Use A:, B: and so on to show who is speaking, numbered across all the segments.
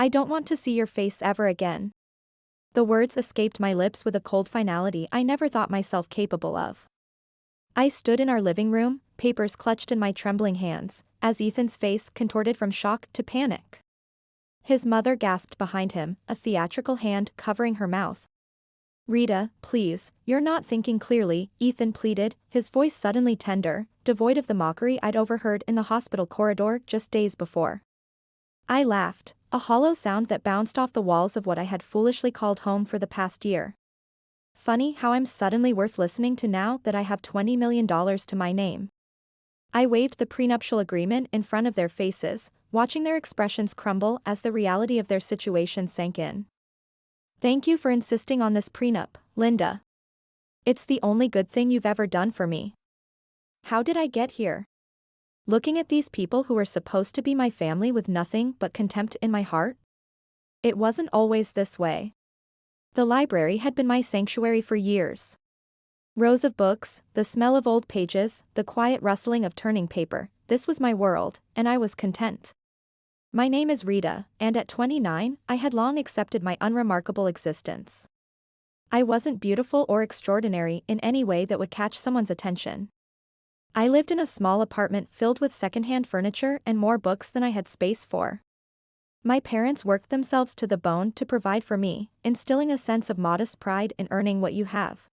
A: I don't want to see your face ever again. The words escaped my lips with a cold finality I never thought myself capable of. I stood in our living room, papers clutched in my trembling hands, as Ethan's face contorted from shock to panic. His mother gasped behind him, a theatrical hand covering her mouth. "Rita, please, you're not thinking clearly," Ethan pleaded, his voice suddenly tender, devoid of the mockery I'd overheard in the hospital corridor just days before. I laughed, a hollow sound that bounced off the walls of what I had foolishly called home for the past year. Funny how I'm suddenly worth listening to now that I have $20 million to my name. I waved the prenuptial agreement in front of their faces, watching their expressions crumble as the reality of their situation sank in. "Thank you for insisting on this prenup, Linda. It's the only good thing you've ever done for me." How did I get here? Looking at these people who were supposed to be my family with nothing but contempt in my heart? It wasn't always this way. The library had been my sanctuary for years. Rows of books, the smell of old pages, the quiet rustling of turning paper, this was my world, and I was content. My name is Rita, and at 29, I had long accepted my unremarkable existence. I wasn't beautiful or extraordinary in any way that would catch someone's attention. I lived in a small apartment filled with secondhand furniture and more books than I had space for. My parents worked themselves to the bone to provide for me, instilling a sense of modest pride in earning what you have.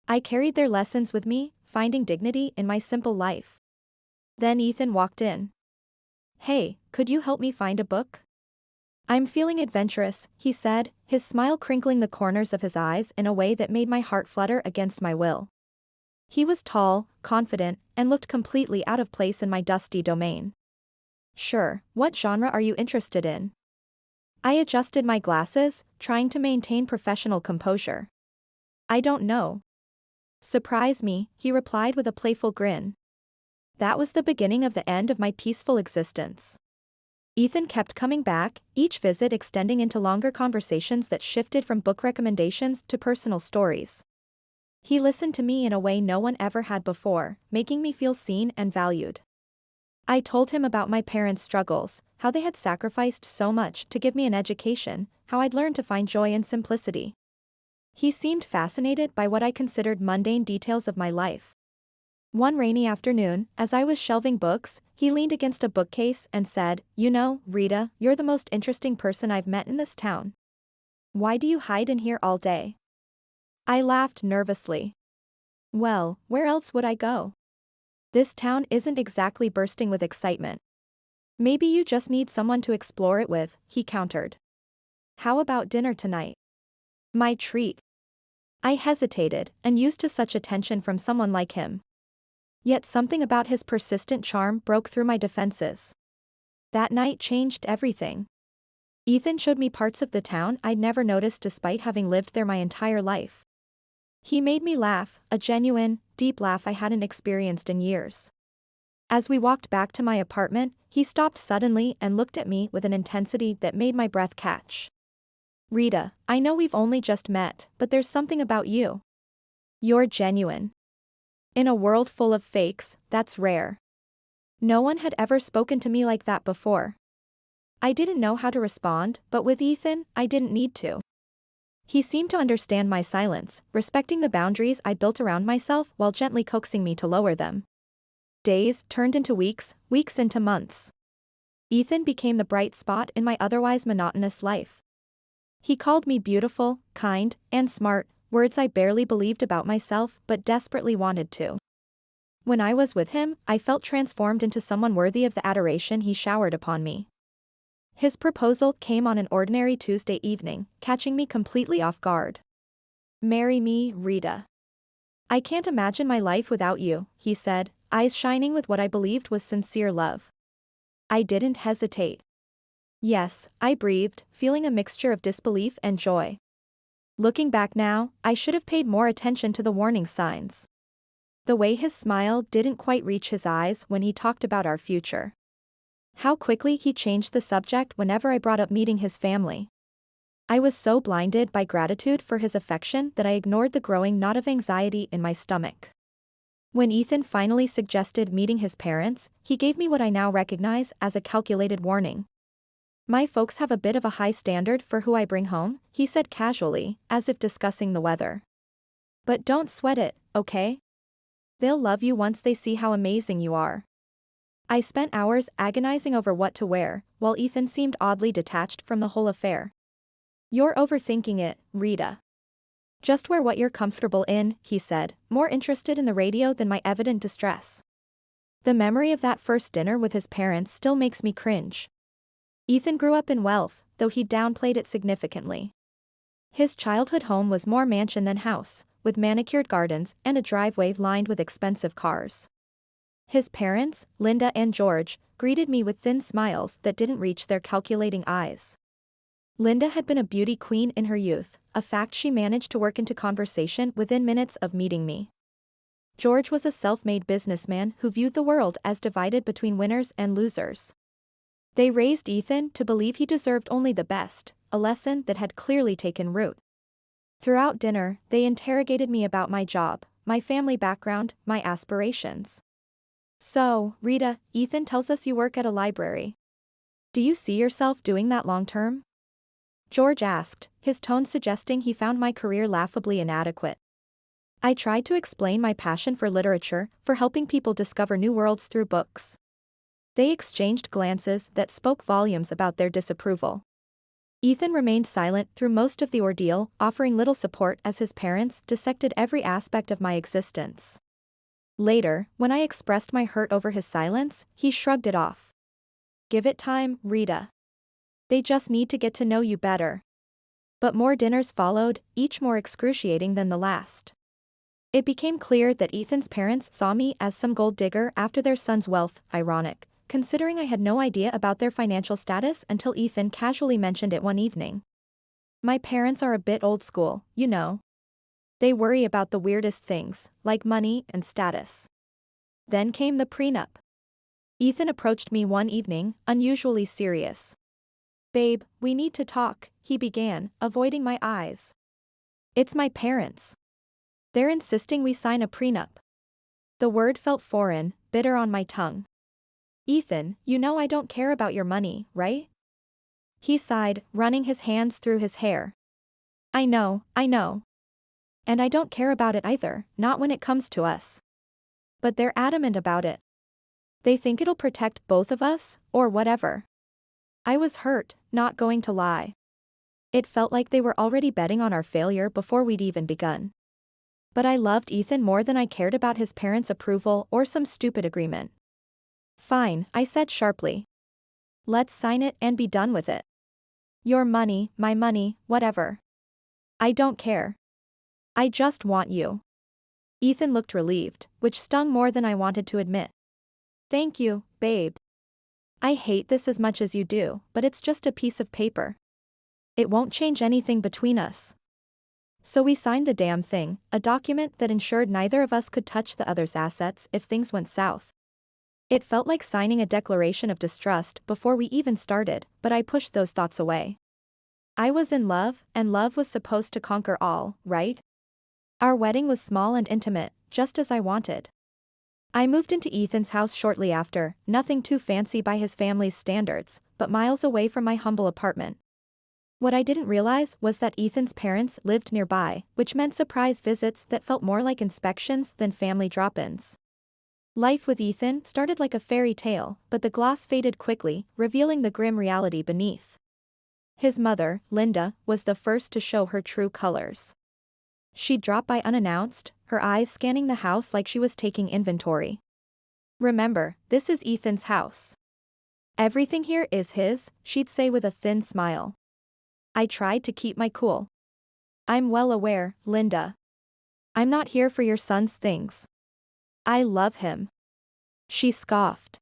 A: I carried their lessons with me, finding dignity in my simple life. Then Ethan walked in. "Hey, could you help me find a book?" "I'm feeling adventurous," he said, his smile crinkling the corners of his eyes in a way that made my heart flutter against my will. He was tall, confident, and looked completely out of place in my dusty domain. "Sure, what genre are you interested in?" I adjusted my glasses, trying to maintain professional composure. "I don't know." "Surprise me," he replied with a playful grin. That was the beginning of the end of my peaceful existence. Ethan kept coming back, each visit extending into longer conversations that shifted from book recommendations to personal stories. He listened to me in a way no one ever had before, making me feel seen and valued. I told him about my parents' struggles, how they had sacrificed so much to give me an education, how I'd learned to find joy in simplicity. He seemed fascinated by what I considered mundane details of my life. One rainy afternoon, as I was shelving books, he leaned against a bookcase and said, "You know, Rita, you're the most interesting person I've met in this town. Why do you hide in here all day?" I laughed nervously. "Well, where else would I go? This town isn't exactly bursting with excitement." "Maybe you just need someone to explore it with," he countered. "How about dinner tonight?" My treat. I hesitated, unused to such attention from someone like him. Yet something about his persistent charm broke through my defenses. That night changed everything. Ethan showed me parts of the town I'd never noticed despite having lived there my entire life. He made me laugh, a genuine, deep laugh I hadn't experienced in years. As we walked back to my apartment, he stopped suddenly and looked at me with an intensity that made my breath catch. "Rita, I know we've only just met, but there's something about you. You're genuine. In a world full of fakes, that's rare." No one had ever spoken to me like that before. I didn't know how to respond, but with Ethan, I didn't need to. He seemed to understand my silence, respecting the boundaries I built around myself while gently coaxing me to lower them. Days turned into weeks, weeks into months. Ethan became the bright spot in my otherwise monotonous life. He called me beautiful, kind, and smart, words I barely believed about myself but desperately wanted to. When I was with him, I felt transformed into someone worthy of the adoration he showered upon me. His proposal came on an ordinary Tuesday evening, catching me completely off guard. "Marry me, Rita. I can't imagine my life without you," he said, eyes shining with what I believed was sincere love. I didn't hesitate. "Yes," I breathed, feeling a mixture of disbelief and joy. Looking back now, I should have paid more attention to the warning signs. The way his smile didn't quite reach his eyes when he talked about our future. How quickly he changed the subject whenever I brought up meeting his family. I was so blinded by gratitude for his affection that I ignored the growing knot of anxiety in my stomach. When Ethan finally suggested meeting his parents, he gave me what I now recognize as a calculated warning. My folks have a bit of a high standard for who I bring home, he said casually, as if discussing the weather. But don't sweat it, okay? They'll love you once they see how amazing you are. I spent hours agonizing over what to wear, while Ethan seemed oddly detached from the whole affair. You're overthinking it, Rita. Just wear what you're comfortable in, he said, more interested in the radio than my evident distress. The memory of that first dinner with his parents still makes me cringe. Ethan grew up in wealth, though he downplayed it significantly. His childhood home was more mansion than house, with manicured gardens and a driveway lined with expensive cars. His parents, Linda and George, greeted me with thin smiles that didn't reach their calculating eyes. Linda had been a beauty queen in her youth, a fact she managed to work into conversation within minutes of meeting me. George was a self-made businessman who viewed the world as divided between winners and losers. They raised Ethan to believe he deserved only the best, a lesson that had clearly taken root. Throughout dinner, they interrogated me about my job, my family background, my aspirations. So, Rita, Ethan tells us you work at a library. Do you see yourself doing that long-term? George asked, his tone suggesting he found my career laughably inadequate. I tried to explain my passion for literature, for helping people discover new worlds through books. They exchanged glances that spoke volumes about their disapproval. Ethan remained silent through most of the ordeal, offering little support as his parents dissected every aspect of my existence. Later, when I expressed my hurt over his silence, he shrugged it off. Give it time, Rita. They just need to get to know you better. But more dinners followed, each more excruciating than the last. It became clear that Ethan's parents saw me as some gold digger after their son's wealth, ironic, considering I had no idea about their financial status until Ethan casually mentioned it one evening. My parents are a bit old school, you know. They worry about the weirdest things, like money and status. Then came the prenup. Ethan approached me one evening, unusually serious. Babe, we need to talk, he began, avoiding my eyes. It's my parents. They're insisting we sign a prenup. The word felt foreign, bitter on my tongue. Ethan, you know I don't care about your money, right? He sighed, running his hands through his hair. I know. And I don't care about it either, not when it comes to us. But they're adamant about it. They think it'll protect both of us, or whatever. I was hurt, not going to lie. It felt like they were already betting on our failure before we'd even begun. But I loved Ethan more than I cared about his parents' approval or some stupid agreement. Fine, I said sharply. Let's sign it and be done with it. Your money, my money, whatever. I don't care. I just want you. Ethan looked relieved, which stung more than I wanted to admit. Thank you, babe. I hate this as much as you do, but it's just a piece of paper. It won't change anything between us. So we signed the damn thing, a document that ensured neither of us could touch the other's assets if things went south. It felt like signing a declaration of distrust before we even started, but I pushed those thoughts away. I was in love, and love was supposed to conquer all, right? Our wedding was small and intimate, just as I wanted. I moved into Ethan's house shortly after, nothing too fancy by his family's standards, but miles away from my humble apartment. What I didn't realize was that Ethan's parents lived nearby, which meant surprise visits that felt more like inspections than family drop-ins. Life with Ethan started like a fairy tale, but the gloss faded quickly, revealing the grim reality beneath. His mother, Linda, was the first to show her true colors. She'd drop by unannounced, her eyes scanning the house like she was taking inventory. Remember, this is Ethan's house. Everything here is his, she'd say with a thin smile. I tried to keep my cool. I'm well aware, Linda. I'm not here for your son's things. I love him. She scoffed.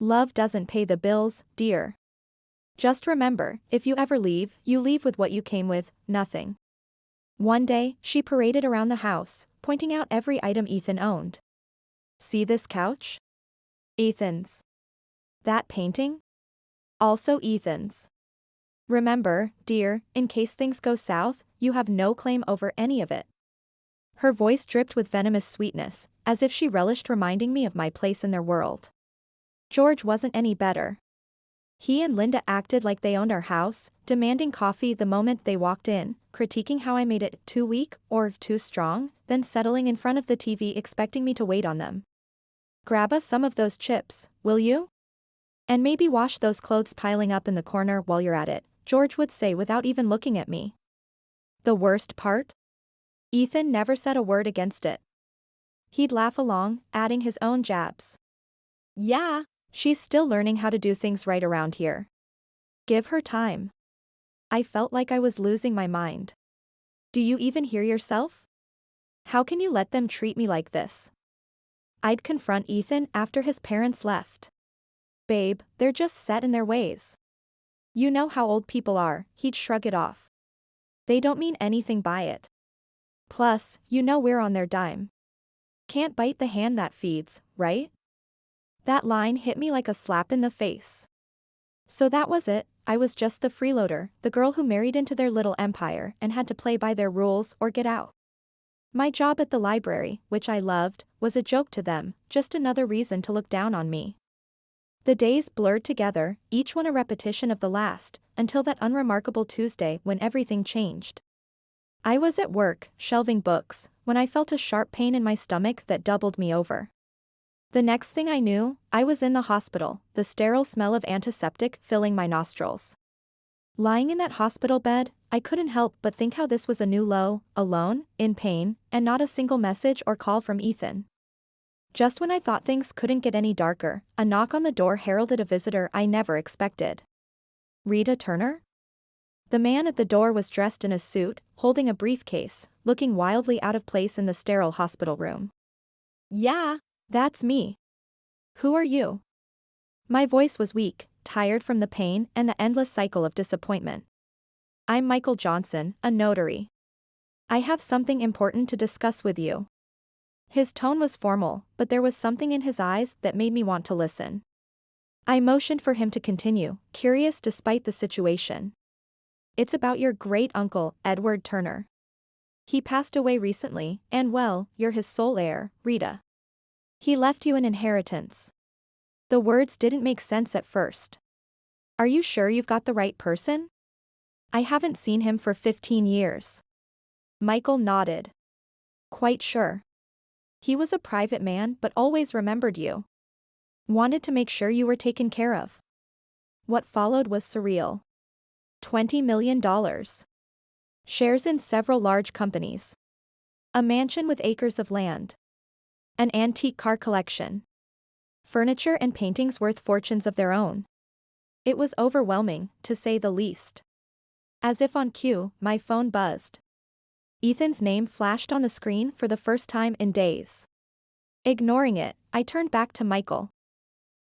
A: Love doesn't pay the bills, dear. Just remember, if you ever leave, you leave with what you came with, nothing. One day, she paraded around the house, pointing out every item Ethan owned. See this couch? Ethan's. That painting? Also Ethan's. Remember, dear, in case things go south, you have no claim over any of it. Her voice dripped with venomous sweetness, as if she relished reminding me of my place in their world. George wasn't any better. He and Linda acted like they owned our house, demanding coffee the moment they walked in, critiquing how I made it too weak or too strong, then settling in front of the TV expecting me to wait on them. Grab us some of those chips, will you? And maybe wash those clothes piling up in the corner while you're at it, George would say without even looking at me. The worst part? Ethan never said a word against it. He'd laugh along, adding his own jabs. Yeah, she's still learning how to do things right around here. Give her time. I felt like I was losing my mind. Do you even hear yourself? How can you let them treat me like this? I'd confront Ethan after his parents left. Babe, they're just set in their ways. You know how old people are, he'd shrug it off. They don't mean anything by it. Plus, you know we're on their dime. Can't bite the hand that feeds, right? That line hit me like a slap in the face. So that was it, I was just the freeloader, the girl who married into their little empire and had to play by their rules or get out. My job at the library, which I loved, was a joke to them, just another reason to look down on me. The days blurred together, each one a repetition of the last, until that unremarkable Tuesday when everything changed. I was at work, shelving books, when I felt a sharp pain in my stomach that doubled me over. The next thing I knew, I was in the hospital, the sterile smell of antiseptic filling my nostrils. Lying in that hospital bed, I couldn't help but think how this was a new low, alone, in pain, and not a single message or call from Ethan. Just when I thought things couldn't get any darker, a knock on the door heralded a visitor I never expected. Rita Turner? The man at the door was dressed in a suit, holding a briefcase, looking wildly out of place in the sterile hospital room. Yeah, that's me. Who are you? My voice was weak, tired from the pain and the endless cycle of disappointment. I'm Michael Johnson, a notary. I have something important to discuss with you. His tone was formal, but there was something in his eyes that made me want to listen. I motioned for him to continue, curious despite the situation. It's about your great-uncle, Edward Turner. He passed away recently, and well, you're his sole heir, Rita. He left you an inheritance. The words didn't make sense at first. Are you sure you've got the right person? I haven't seen him for 15 years. Michael nodded. Quite sure. He was a private man but always remembered you. Wanted to make sure you were taken care of. What followed was surreal. $20 million. Shares in several large companies. A mansion with acres of land. An antique car collection. Furniture and paintings worth fortunes of their own. It was overwhelming, to say the least. As if on cue, my phone buzzed. Ethan's name flashed on the screen for the first time in days. Ignoring it, I turned back to Michael.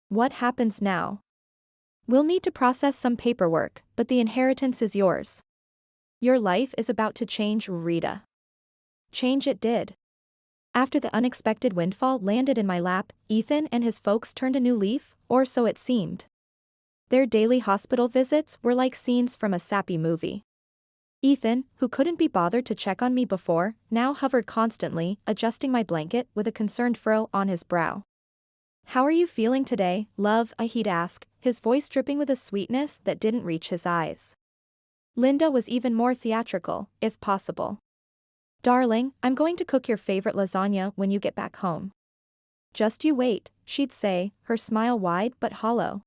A: What happens now? We'll need to process some paperwork, but the inheritance is yours. Your life is about to change, Rita. Change it did. After the unexpected windfall landed in my lap, Ethan and his folks turned a new leaf, or so it seemed. Their daily hospital visits were like scenes from a sappy movie. Ethan, who couldn't be bothered to check on me before, now hovered constantly, adjusting my blanket with a concerned furrow on his brow. How are you feeling today, love? He'd ask, his voice dripping with a sweetness that didn't reach his eyes. Linda was even more theatrical, if possible. Darling, I'm going to cook your favorite lasagna when you get back home. Just you wait, she'd say, her smile wide but hollow.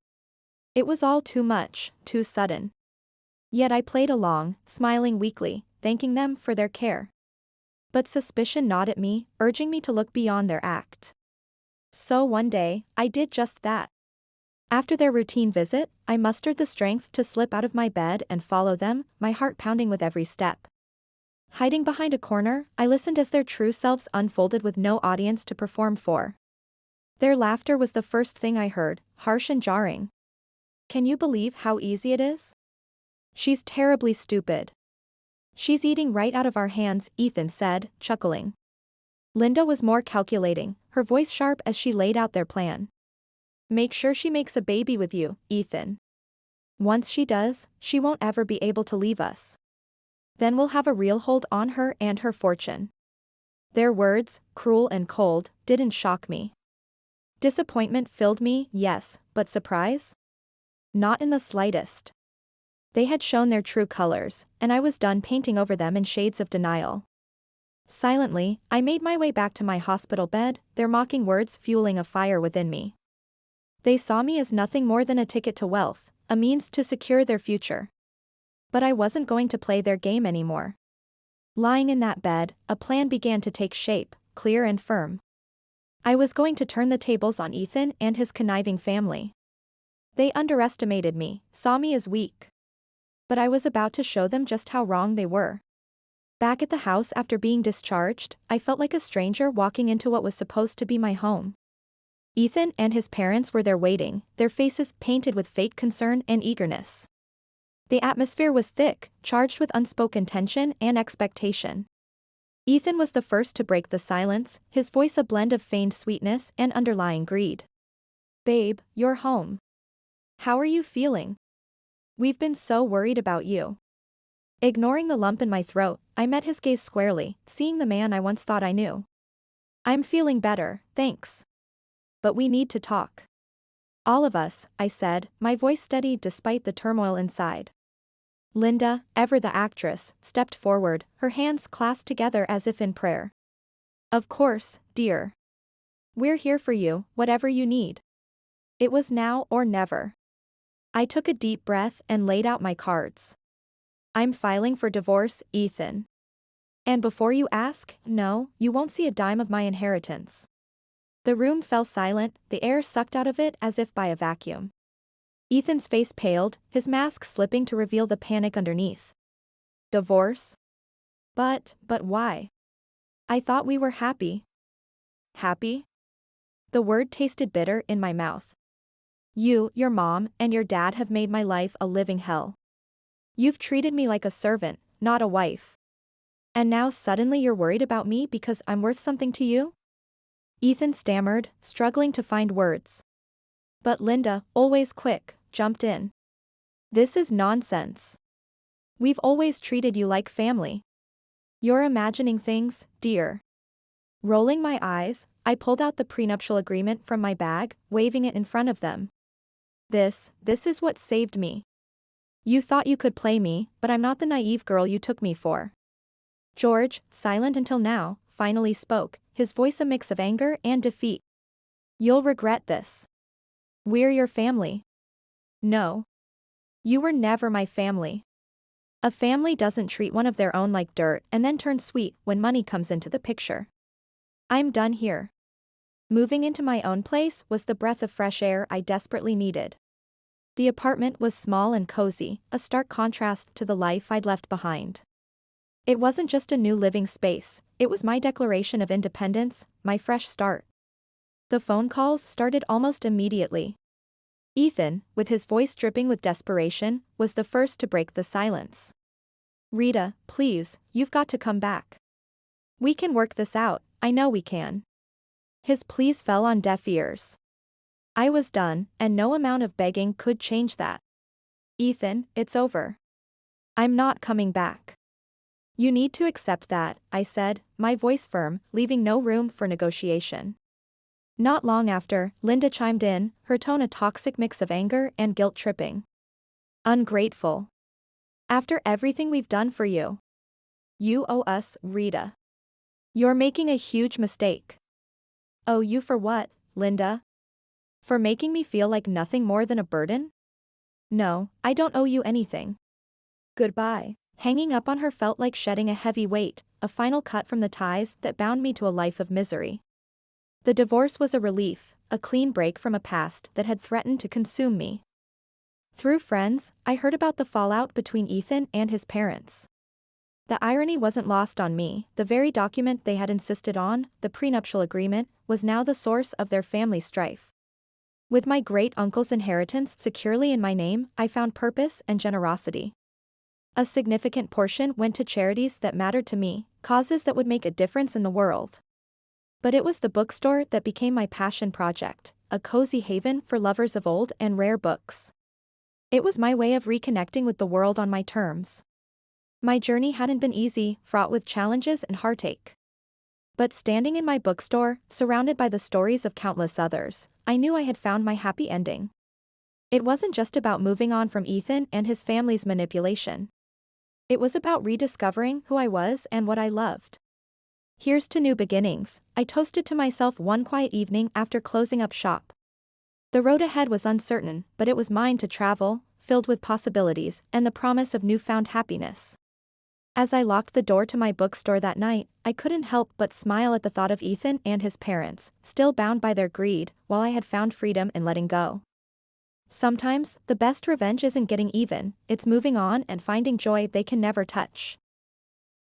A: It was all too much, too sudden. Yet I played along, smiling weakly, thanking them for their care. But suspicion gnawed at me, urging me to look beyond their act. So one day, I did just that. After their routine visit, I mustered the strength to slip out of my bed and follow them, my heart pounding with every step. Hiding behind a corner, I listened as their true selves unfolded with no audience to perform for. Their laughter was the first thing I heard, harsh and jarring. Can you believe how easy it is? She's terribly stupid. She's eating right out of our hands, Ethan said, chuckling. Linda was more calculating, her voice sharp as she laid out their plan. Make sure she makes a baby with you, Ethan. Once she does, she won't ever be able to leave us. Then we'll have a real hold on her and her fortune. Their words, cruel and cold, didn't shock me. Disappointment filled me, yes, but surprise? Not in the slightest. They had shown their true colors, and I was done painting over them in shades of denial. Silently, I made my way back to my hospital bed, their mocking words fueling a fire within me. They saw me as nothing more than a ticket to wealth, a means to secure their future. But I wasn't going to play their game anymore. Lying in that bed, a plan began to take shape, clear and firm. I was going to turn the tables on Ethan and his conniving family. They underestimated me, saw me as weak. But I was about to show them just how wrong they were. Back at the house after being discharged, I felt like a stranger walking into what was supposed to be my home. Ethan and his parents were there waiting, their faces painted with fake concern and eagerness. The atmosphere was thick, charged with unspoken tension and expectation. Ethan was the first to break the silence, his voice a blend of feigned sweetness and underlying greed. "Babe, you're home. How are you feeling? We've been so worried about you." Ignoring the lump in my throat, I met his gaze squarely, seeing the man I once thought I knew. "I'm feeling better, thanks. But we need to talk." "All of us," I said, my voice steady despite the turmoil inside. Linda, ever the actress, stepped forward, her hands clasped together as if in prayer. "Of course, dear. We're here for you, whatever you need." It was now or never. I took a deep breath and laid out my cards. "I'm filing for divorce, Ethan. And before you ask, no, you won't see a dime of my inheritance." The room fell silent, the air sucked out of it as if by a vacuum. Ethan's face paled, his mask slipping to reveal the panic underneath. "Divorce? But why? I thought we were happy." "Happy?" The word tasted bitter in my mouth. "You, your mom, and your dad have made my life a living hell. You've treated me like a servant, not a wife. And now suddenly you're worried about me because I'm worth something to you?" Ethan stammered, struggling to find words. But Linda, always quick, jumped in. "This is nonsense. We've always treated you like family. You're imagining things, dear." Rolling my eyes, I pulled out the prenuptial agreement from my bag, waving it in front of them. This is what saved me. You thought you could play me, but I'm not the naive girl you took me for." George, silent until now, finally spoke, his voice a mix of anger and defeat. "You'll regret this. We're your family." "No. You were never my family. A family doesn't treat one of their own like dirt and then turn sweet when money comes into the picture. I'm done here." Moving into my own place was the breath of fresh air I desperately needed. The apartment was small and cozy, a stark contrast to the life I'd left behind. It wasn't just a new living space, it was my declaration of independence, my fresh start. The phone calls started almost immediately. Ethan, with his voice dripping with desperation, was the first to break the silence. "Rita, please, you've got to come back. We can work this out, I know we can." His pleas fell on deaf ears. I was done, and no amount of begging could change that. "Ethan, it's over. I'm not coming back. You need to accept that," I said, my voice firm, leaving no room for negotiation. Not long after, Linda chimed in, her tone a toxic mix of anger and guilt tripping. "Ungrateful. After everything we've done for you. You owe us, Rita. You're making a huge mistake." "Owe you for what, Linda? For making me feel like nothing more than a burden?" "No, I don't owe you anything. Goodbye." Hanging up on her felt like shedding a heavy weight, a final cut from the ties that bound me to a life of misery. The divorce was a relief, a clean break from a past that had threatened to consume me. Through friends, I heard about the fallout between Ethan and his parents. The irony wasn't lost on me, the very document they had insisted on, the prenuptial agreement, was now the source of their family strife. With my great-uncle's inheritance securely in my name, I found purpose and generosity. A significant portion went to charities that mattered to me, causes that would make a difference in the world. But it was the bookstore that became my passion project, a cozy haven for lovers of old and rare books. It was my way of reconnecting with the world on my terms. My journey hadn't been easy, fraught with challenges and heartache. But standing in my bookstore, surrounded by the stories of countless others, I knew I had found my happy ending. It wasn't just about moving on from Ethan and his family's manipulation. It was about rediscovering who I was and what I loved. Here's to new beginnings, I toasted to myself one quiet evening after closing up shop. The road ahead was uncertain, but it was mine to travel, filled with possibilities and the promise of newfound happiness. As I locked the door to my bookstore that night, I couldn't help but smile at the thought of Ethan and his parents, still bound by their greed, while I had found freedom in letting go. Sometimes, the best revenge isn't getting even, it's moving on and finding joy they can never touch.